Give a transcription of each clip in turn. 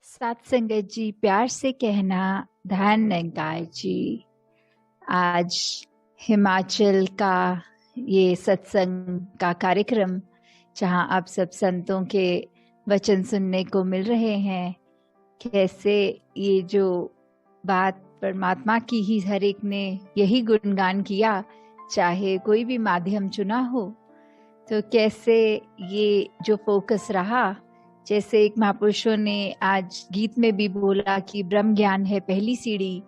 सात संगत जी, प्यार से कहना ध्यान नंगाए जी। आज हिमाचल का ये सत्संग का कार्यक्रम, जहां आप सब संतों के वचन सुनने को मिल रहे हैं, कैसे ये जो बात परमात्मा की ही हर एक ने यही गुणगान किया, चाहे कोई भी माध्यम चुना हो, तो कैसे ये जो फोकस रहा, जैसे एक महापुरुषों ने आज गीत में भी बोला कि ब्रह्म ज्ञान है पहली सीढ़ी,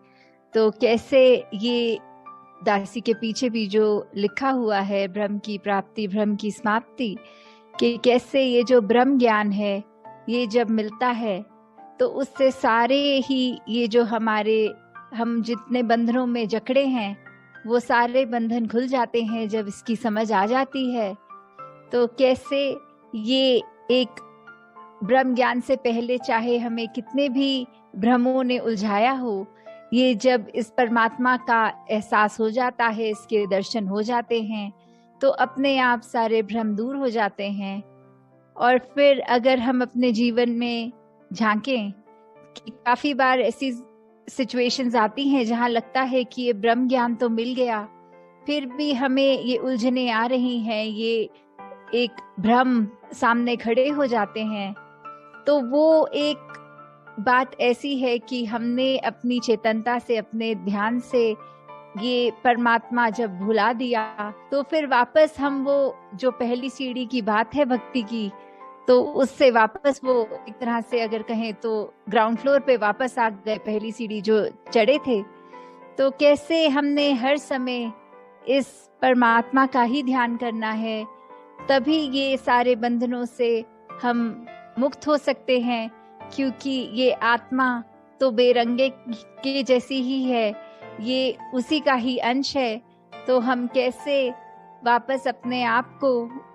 तो कैसे ये दासी के पीछे भी जो लिखा हुआ है, ब्रह्म की प्राप्ति ब्रह्म की समाप्ति, कि कैसे ये जो ब्रह्म ज्ञान है ये जब मिलता है तो उससे सारे ही ये जो हम जितने बंधनों में जकड़े हैं वो सारे बंधन खुल जाते हैं जब इसकी समझ आ जाती है। तो कैसे ये एक ब्रह्म ज्ञान से पहले चाहे हमें कितने भी भ्रमों ने उलझाया हो, ये जब इस परमात्मा का एहसास हो जाता है, इसके दर्शन हो जाते हैं, तो अपने आप सारे भ्रम दूर हो जाते हैं। और फिर अगर हम अपने जीवन में झांकें कि काफी बार ऐसी सिचुएशंस आती हैं जहां लगता है कि ये ब्रह्म ज्ञान तो मिल गया, फिर भी हमें ये उलझने आ रही हैं, ये एक भ्रम सामने खड़े हो जाते हैं। तो वो एक बात ऐसी है कि हमने अपनी चेतनता से, अपने ध्यान से ये परमात्मा जब भुला दिया, तो फिर वापस हम वो जो पहली सीढ़ी की बात है भक्ति की, तो उससे वापस वो एक तरह से अगर कहें तो ग्राउंड फ्लोर पे वापस आ गए, पहली सीढ़ी जो चढ़े थे। तो कैसे हमने हर समय इस परमात्मा का ही ध्यान करना है, तभी ये सारे बंधनों से हम मुक्त हो सकते हैं, क्योंकि ये आत्मा तो बेरंगे के जैसी ही है, ये उसी का ही अंश है। तो हम कैसे वापस अपने आप को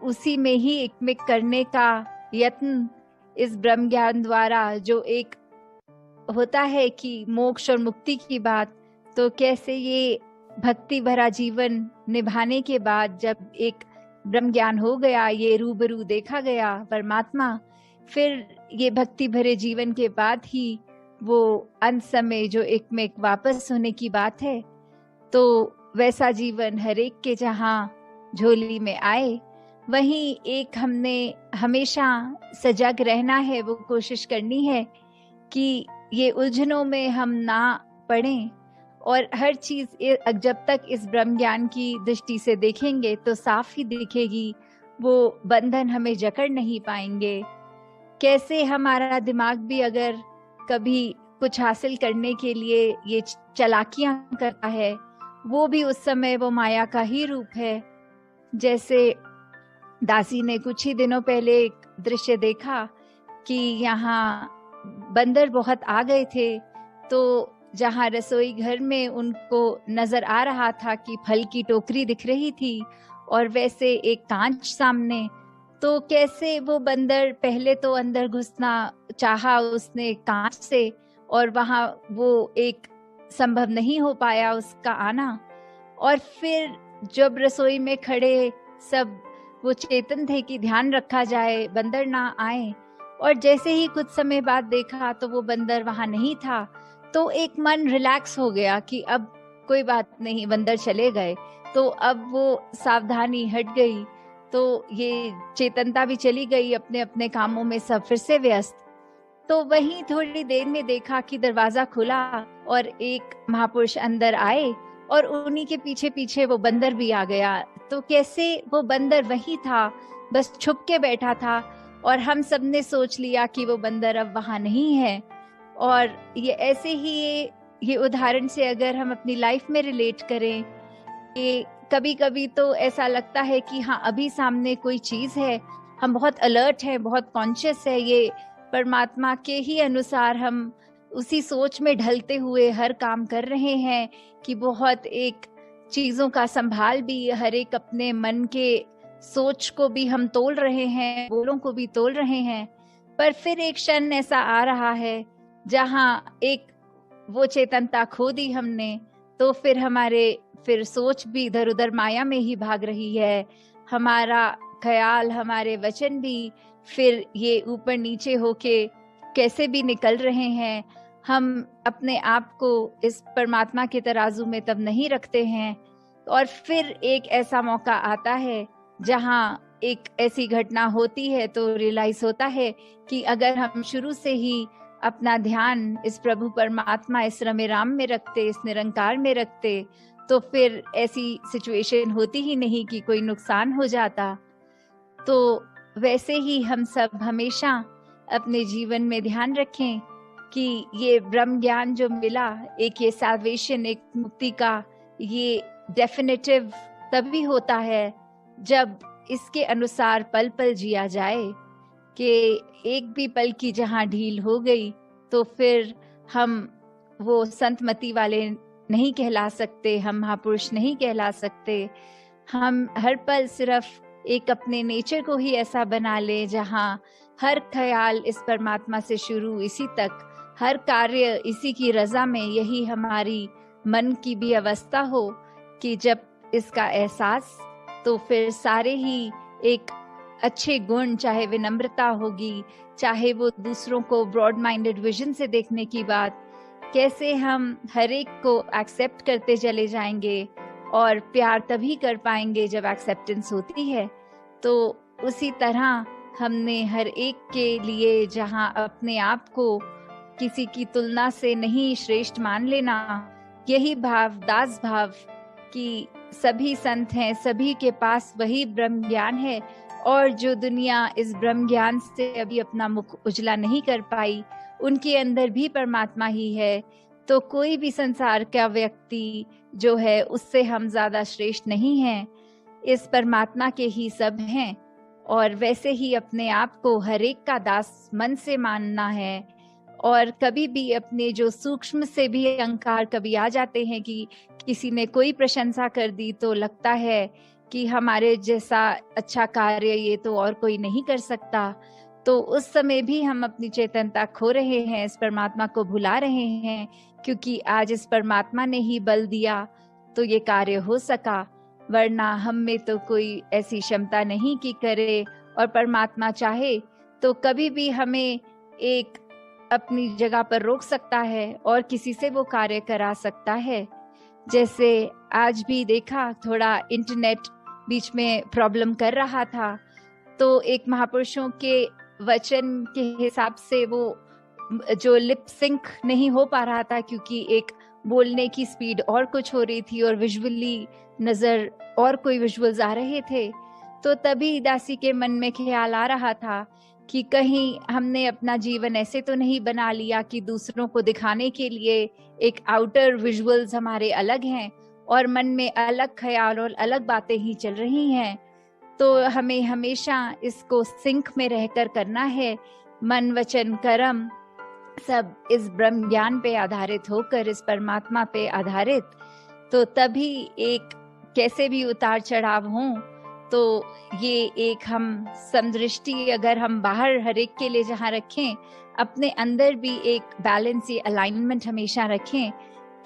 उसी में ही एकमिक करने का यत्न इस ब्रह्म ज्ञान द्वारा, जो एक होता है कि मोक्ष और मुक्ति की बात, तो कैसे ये भक्ति भरा जीवन निभाने के बाद जब एक ब्रह्म ज्ञान हो गया, ये रूबरू देखा गया परमात्मा, फिर ये भक्ति भरे जीवन के बाद ही वो अंत समय जो एक में वापस होने की बात है, तो वैसा जीवन हर एक के जहां झोली में आए, वहीं एक हमने हमेशा सजग रहना है, वो कोशिश करनी है कि ये उलझनों में हम ना पड़ें। और हर चीज जब तक इस ब्रह्म ज्ञान की दृष्टि से देखेंगे तो साफ ही दिखेगी, वो बंधन हमें जकड़ नहीं पाएंगे। कैसे हमारा दिमाग भी अगर कभी कुछ हासिल करने के लिए ये चालाकियां करता है, वो भी उस समय वो माया का ही रूप है। जैसे दासी ने कुछ ही दिनों पहले एक दृश्य देखा कि यहाँ बंदर बहुत आ गए थे, तो जहाँ रसोई घर में उनको नजर आ रहा था कि फल की टोकरी दिख रही थी और वैसे एक कांच सामने, तो कैसे वो बंदर पहले तो अंदर घुसना चाहा उसने कांच से, और वहां वो एक संभव नहीं हो पाया उसका आना। और फिर जब रसोई में खड़े सब वो चेतन थे कि ध्यान रखा जाए बंदर ना आए, और जैसे ही कुछ समय बाद देखा तो वो बंदर वहां नहीं था, तो एक मन रिलैक्स हो गया कि अब कोई बात नहीं, बंदर चले गए, तो अब वो सावधानी हट गई, तो ये चेतनता भी चली गई अपने अपने कामों में, सब फिर से व्यस्त। तो वहीं थोड़ी देर में देखा कि दरवाजा खुला और एक महापुरुष अंदर आए और उन्हीं के पीछे पीछे वो बंदर भी आ गया। तो कैसे वो बंदर वही था, बस छुप के बैठा था, और हम सबने सोच लिया कि वो बंदर अब वहां नहीं है। और ये ऐसे ही ये उदाहरण से अगर हम अपनी लाइफ में रिलेट करें, कि कभी कभी तो ऐसा लगता है कि हाँ अभी सामने कोई चीज है, हम बहुत अलर्ट हैं, बहुत कॉन्शियस है, ये परमात्मा के ही अनुसार हम उसी सोच में ढलते हुए हर काम कर रहे हैं कि बहुत एक चीजों का संभाल भी, हर एक अपने मन के सोच को भी हम तोल रहे हैं, बोलों को भी तोल रहे हैं। पर फिर एक क्षण ऐसा आ रहा है जहां एक वो चेतनता खो दी हमने, तो फिर फिर सोच भी इधर उधर माया में ही भाग रही है, हमारा ख्याल, हमारे वचन भी फिर ये ऊपर नीचे होके कैसे भी निकल रहे हैं, हम अपने आप को इस परमात्मा के तराजू में तब नहीं रखते हैं। और फिर एक ऐसा मौका आता है जहाँ एक ऐसी घटना होती है तो रियलाइज होता है कि अगर हम शुरू से ही अपना ध्यान इस प्रभु परमात्मा, इस रमे राम में रखते, इस निरंकार में रखते, तो फिर ऐसी सिचुएशन होती ही नहीं कि कोई नुकसान हो जाता। तो वैसे ही हम सब हमेशा अपने जीवन में ध्यान रखें कि ये ब्रह्म ज्ञान जो मिला, एक ये सैल्वेशन, एक मुक्ति का ये डेफिनेटिव तभी होता है जब इसके अनुसार पल पल जिया जाए। कि एक भी पल की जहाँ ढील हो गई तो फिर हम वो संतमति वाले नहीं कहला सकते, हम महापुरुष नहीं कहला सकते। हम हर पल सिर्फ एक अपने नेचर को ही ऐसा बना ले जहाँ हर ख्याल इस परमात्मा से शुरू इसी तक, हर कार्य इसी की रजा में, यही हमारी मन की भी अवस्था हो कि जब इसका एहसास, तो फिर सारे ही एक अच्छे गुण, चाहे विनम्रता होगी, चाहे वो दूसरों को ब्रॉड माइंडेड विजन से देखने की बात, कैसे हम हर एक को एक्सेप्ट करते चले जाएंगे और प्यार तभी कर पाएंगे जब एक्सेप्टेंस होती है। तो उसी तरह हमने हर एक के लिए जहां अपने आप को किसी की तुलना से नहीं श्रेष्ठ मान लेना, यही भाव, दास भाव कि सभी संत हैं, सभी के पास वही ब्रह्म ज्ञान है, और जो दुनिया इस ब्रह्म ज्ञान से अभी अपना मुख उजला नहीं कर पाई, उनके अंदर भी परमात्मा ही है। तो कोई भी संसार का व्यक्ति जो है उससे हम ज्यादा श्रेष्ठ नहीं हैं, इस परमात्मा के ही सब हैं। और वैसे ही अपने आप को हर एक का दास मन से मानना है। और कभी भी अपने जो सूक्ष्म से भी अहंकार कभी आ जाते हैं कि किसी ने कोई प्रशंसा कर दी तो लगता है कि हमारे जैसा अच्छा कार्य ये तो और कोई नहीं कर सकता, तो उस समय भी हम अपनी चेतनता खो रहे हैं, इस परमात्मा को भुला रहे हैं। क्योंकि आज इस परमात्मा ने ही बल दिया तो ये कार्य हो सका, वरना हम में तो कोई ऐसी क्षमता नहीं कि करे। और परमात्मा चाहे तो कभी भी हमें एक अपनी जगह पर रोक सकता है और किसी से वो कार्य करा सकता है। जैसे आज भी देखा, थोड़ा इंटरनेट बीच में प्रॉब्लम कर रहा था, तो एक महापुरुषों के वचन के हिसाब से वो जो लिप सिंक नहीं हो पा रहा था, क्योंकि एक बोलने की स्पीड और कुछ हो रही थी और विजुअली नजर और कोई विजुअल्स आ रहे थे। तो तभी दासी के मन में ख्याल आ रहा था कि कहीं हमने अपना जीवन ऐसे तो नहीं बना लिया कि दूसरों को दिखाने के लिए एक आउटर विजुअल्स हमारे अलग हैं और मन में अलग ख्याल और अलग बातें ही चल रही हैं। तो हमें हमेशा इसको सिंक में रहकर करना है, मन वचन कर्म सब इस ब्रह्म ज्ञान पे आधारित होकर, इस परमात्मा पे आधारित। तो तभी एक कैसे भी उतार चढ़ाव हो तो ये एक हम समदृष्टि अगर हम बाहर हर एक के लिए जहाँ रखें, अपने अंदर भी एक बैलेंस, ये अलाइनमेंट हमेशा रखें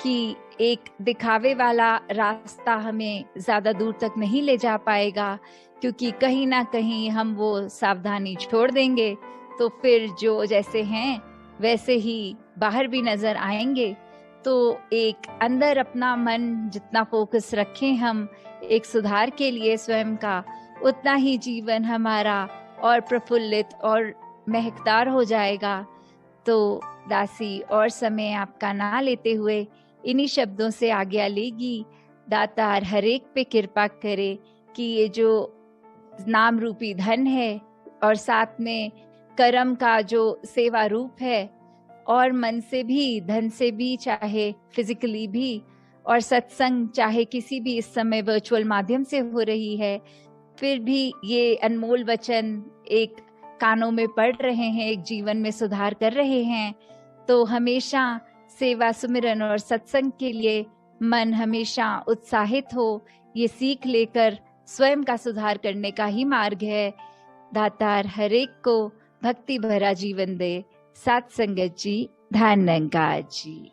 कि एक दिखावे वाला रास्ता हमें ज्यादा दूर तक नहीं ले जा पाएगा, क्योंकि कहीं ना कहीं हम वो सावधानी छोड़ देंगे तो फिर जो जैसे हैं वैसे ही बाहर भी नजर आएंगे। तो एक अंदर अपना मन जितना फोकस रखें हम एक सुधार के लिए स्वयं का, उतना ही जीवन हमारा और प्रफुल्लित और महकदार हो जाएगा। तो दासी और समय आपका ना लेते हुए इन्हीं शब्दों से आज्ञा लेगी। दातार हर एक पे कृपा करे कि ये जो नाम रूपी धन है और साथ में कर्म का जो सेवा रूप है, और मन से भी, धन से भी, चाहे फिजिकली भी, और सत्संग चाहे किसी भी इस समय वर्चुअल माध्यम से हो रही है, फिर भी ये अनमोल वचन एक कानों में पड़ रहे हैं, एक जीवन में सुधार कर रहे हैं। तो हमेशा सेवा, सुमिरन और सत्संग के लिए मन हमेशा उत्साहित हो, ये सीख लेकर स्वयं का सुधार करने का ही मार्ग है। दातार हर एक को भक्ति भरा जीवन दे। सात संगत जी, धन निरंकार जी।